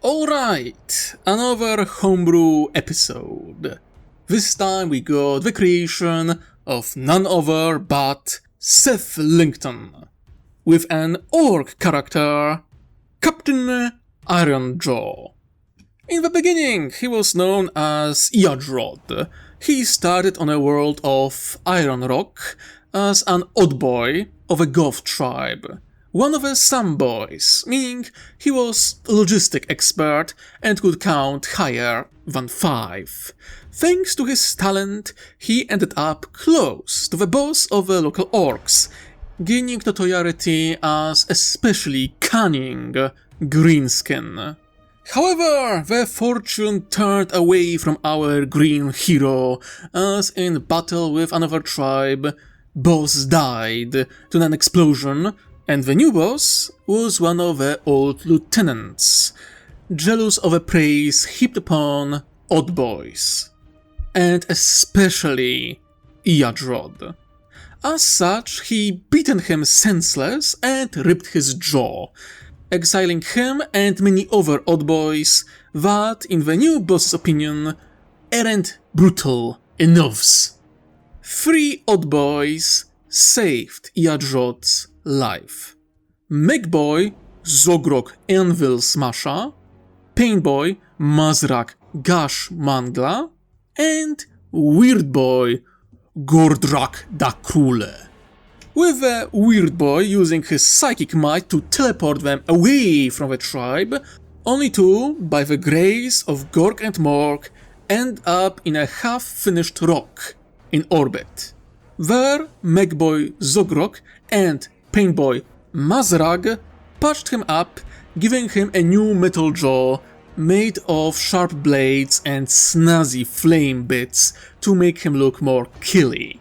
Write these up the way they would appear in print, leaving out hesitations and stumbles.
Alright, another homebrew episode. This time we got the creation of none other but Seth Lincoln, with an orc character, Kaptin Ironjaw. In the beginning, he was known as Ironjaw. He started on a world of Iron Rock as an odd boy of a goth tribe. One of the Sam boys, meaning he was a logistic expert and could count higher than 5. Thanks to his talent, he ended up close to the boss of the local orcs, gaining notoriety as especially cunning greenskin. However, the fortune turned away from our green hero, as in battle with another tribe, boss died to an explosion, and the new boss was one of the old lieutenants, jealous of the praise heaped upon odd boys, and especially Iadrod. As such, he beaten him senseless and ripped his jaw, exiling him and many other odd boys that, in the new boss's opinion, aren't brutal enoughs. 3 odd boys saved Iadrod's life. Megboy Zogrok Anvil Smasha, Painboy Mazrak Gash Mangla, and Weirdboy Gordrak da Krule. With the Weirdboy using his psychic might to teleport them away from the tribe, only to, by the grace of Gork and Mork, end up in a half-finished rock in orbit. There, Megboy Zogrok and Painboy Mazrag patched him up, giving him a new metal jaw made of sharp blades and snazzy flame bits to make him look more killy.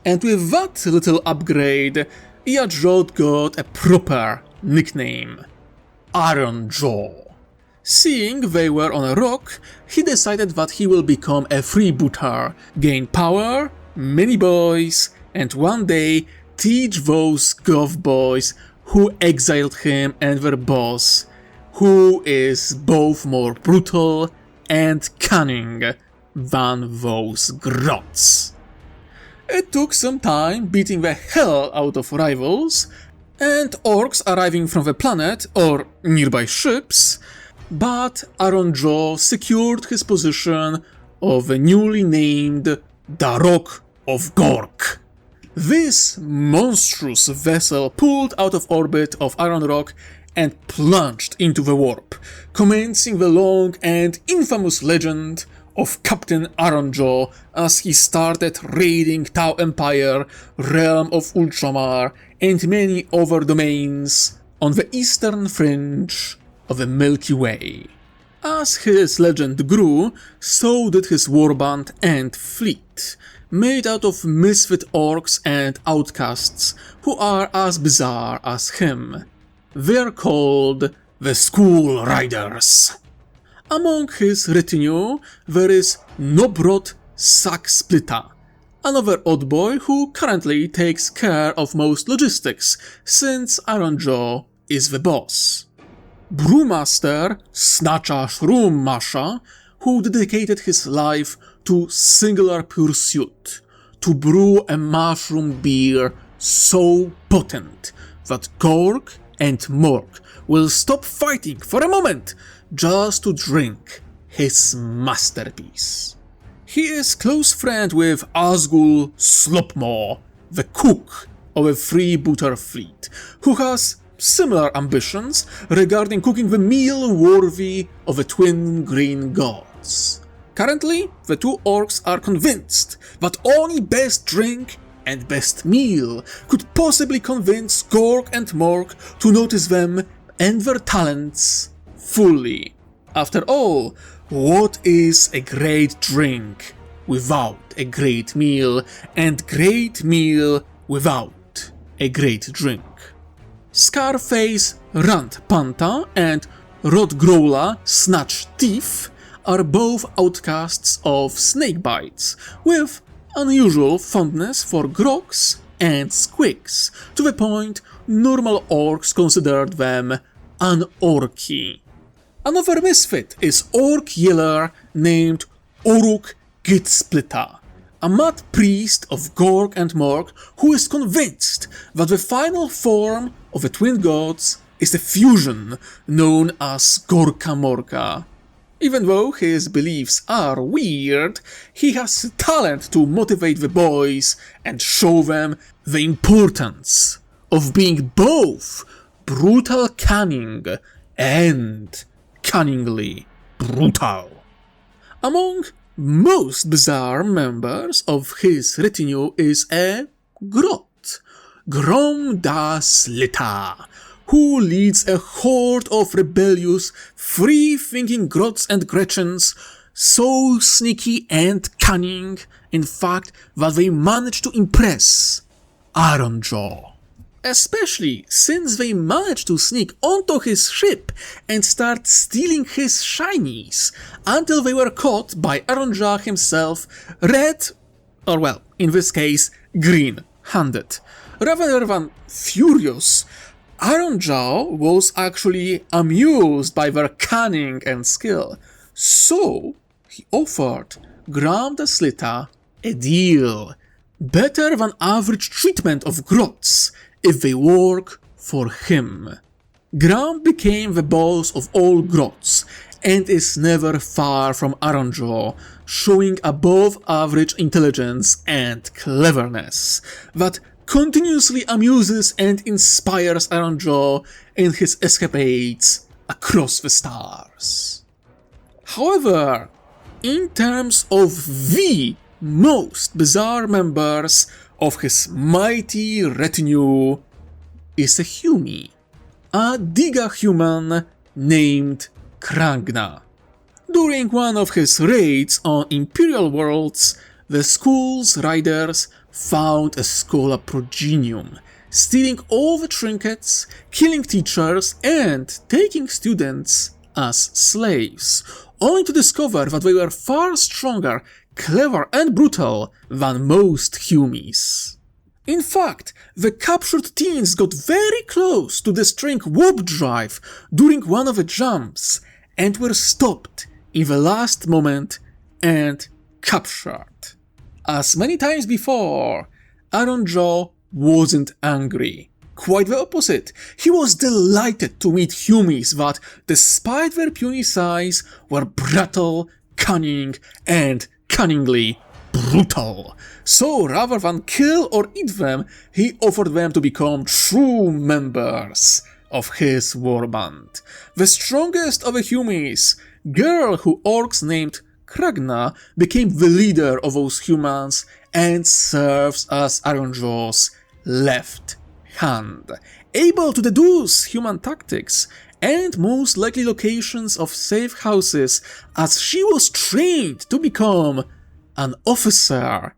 And with that little upgrade, Iadrod got a proper nickname, Ironjaw. Seeing they were on a rock, he decided that he will become a freebooter, gain power, many boys, and one day teach those goth boys who exiled him and their boss, who is both more brutal and cunning than those grots. It took some time beating the hell out of rivals, and orcs arriving from the planet or nearby ships, but Ironjaw secured his position of the newly named the Rock of Gork. This monstrous vessel pulled out of orbit of Iron Rock and plunged into the warp, commencing the long and infamous legend of Kaptin Ironjaw as he started raiding Tau Empire, realm of Ultramar, and many other domains on the eastern fringe of the Milky Way. As his legend grew, so did his warband and fleet, made out of misfit orcs and outcasts who are as bizarre as him. They're called the School Riders. Among his retinue there is Nobrot Saksplita, another odd boy who currently takes care of most logistics, since Ironjaw is the boss. Brewmaster Snatcha Shroom Masha, who dedicated his life to singular pursuit, to brew a mushroom beer so potent that Gork and Mork will stop fighting for a moment just to drink his masterpiece. He is close friend with Asgul Slopmaw, the cook of a freebooter fleet, who has similar ambitions regarding cooking the meal worthy of the twin green gods. Currently, the 2 orcs are convinced that only best drink and best meal could possibly convince Gork and Mork to notice them and their talents fully. After all, what is a great drink without a great meal, and great meal without a great drink? Scarface Rant Panta and Rodgrola Snatch Thief are both outcasts of snakebites, with unusual fondness for grogs and squigs, to the point normal orcs considered them unorky. Another misfit is Orc Yeller named Oruk Gitsplitter, a mad priest of Gork and Mork who is convinced that the final form of the twin gods is a fusion known as Gorka Morka. Even though his beliefs are weird, he has talent to motivate the boys and show them the importance of being both brutal cunning and cunningly brutal. Among most bizarre members of his retinue is a Grot, Grom das Lita, who leads a horde of rebellious, free-thinking Grots and Gretchens, so sneaky and cunning, in fact, that they manage to impress Ironjaw. Especially since they managed to sneak onto his ship and start stealing his shinies, until they were caught by Ironjaw himself, red, or well, in this case, green-handed. Rather than furious, Ironjaw was actually amused by their cunning and skill, so he offered Gram the Slita a deal. Better than average treatment of Grots if they work for him. Gram became the boss of all Grots and is never far from Ironjaw, showing above average intelligence and cleverness that continuously amuses and inspires Ironjaw in his escapades across the stars. However, in terms of the most bizarre members of his mighty retinue is a Humie, a Diga human named Kragna. During one of his raids on Imperial worlds, the school's riders found a Schola Progenium, stealing all the trinkets, killing teachers, and taking students as slaves, only to discover that they were far stronger, clever, and brutal than most Humies. In fact, the captured teens got very close to destroying warp drive during one of the jumps, and were stopped in the last moment and captured. As many times before, Ironjaw wasn't angry. Quite the opposite. He was delighted to meet Humies that, despite their puny size, were brittle, cunning, and cunningly brutal. So rather than kill or eat them, he offered them to become true members of his warband. The strongest of the Humies, girl who orcs named Kragna, became the leader of those humans and serves as Ironjaw's left hand, able to deduce human tactics and most likely locations of safe houses, as she was trained to become an officer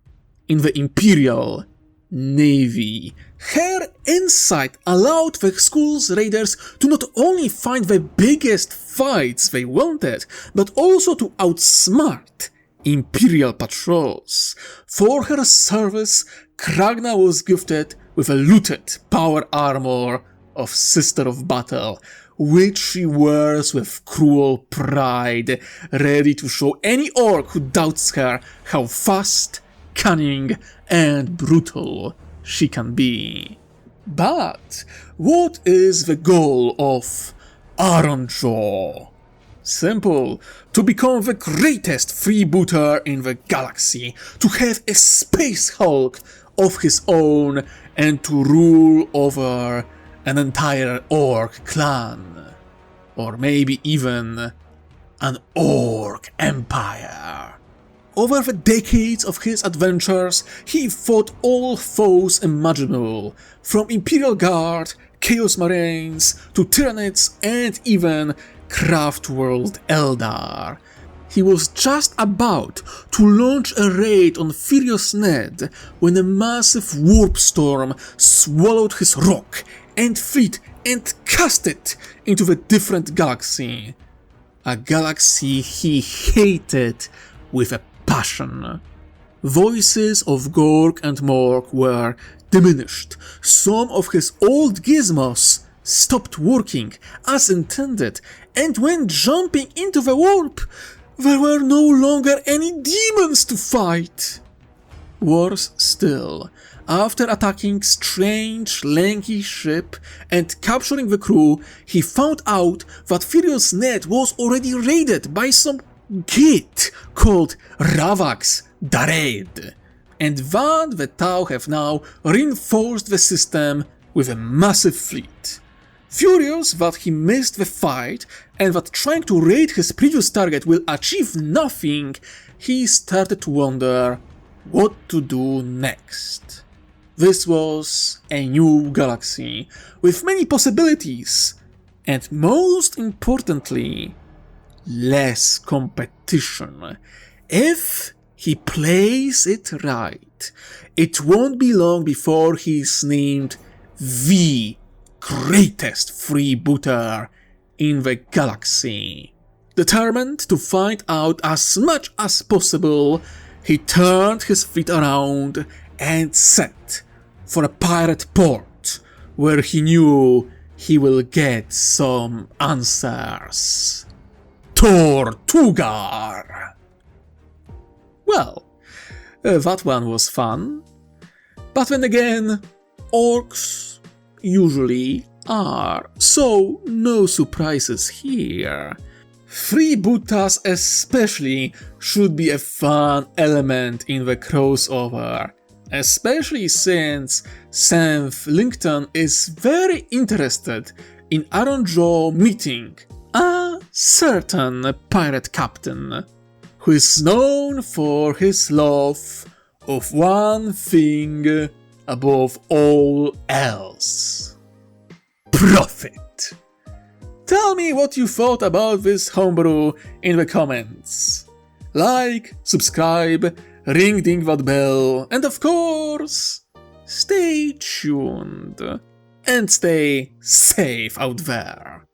in the Imperial Navy. Her insight allowed the school's raiders to not only find the biggest fights they wanted, but also to outsmart Imperial patrols. For her service, Kragna was gifted with a looted power armor of Sister of Battle, which she wears with cruel pride, ready to show any orc who doubts her how fast, cunning, and brutal she can be. But what is the goal of Ironjaw? Simple: to become the greatest freebooter in the galaxy, to have a space Hulk of his own, and to rule over an entire orc clan, or maybe even an orc empire. Over the decades of his adventures, he fought all foes imaginable, from Imperial Guard, Chaos Marines, to Tyranids, and even Craftworld Eldar. He was just about to launch a raid on Furious Ned when a massive warp storm swallowed his rock and fleet and cast it into the different galaxy. A galaxy he hated with a passion. Voices of Gork and Mork were diminished. Some of his old gizmos stopped working as intended, and when jumping into the warp, there were no longer any demons to fight. Worse still, after attacking strange, lanky ship and capturing the crew, he found out that Furious Net was already raided by some git called Ravax Dared, and that the Tau have now reinforced the system with a massive fleet. Furious that he missed the fight and that trying to raid his previous target will achieve nothing, he started to wonder what to do next. This was a new galaxy with many possibilities, and most importantly, less competition. If he plays it right, it won't be long before he's named the greatest freebooter in the galaxy. Determined to find out as much as possible, he turned his fleet around and set for a pirate port, where he knew he will get some answers. Tortugar! Well, that one was fun, but then again, orcs usually are, so no surprises here. Freebooters especially should be a fun element in the crossover, especially since Sam Lincoln is very interested in Ironjaw meeting a certain pirate captain, who is known for his love of one thing above all else: profit. Tell me what you thought about this homebrew in the comments. Like, subscribe, ring ding that bell, and of course, stay tuned and stay safe out there.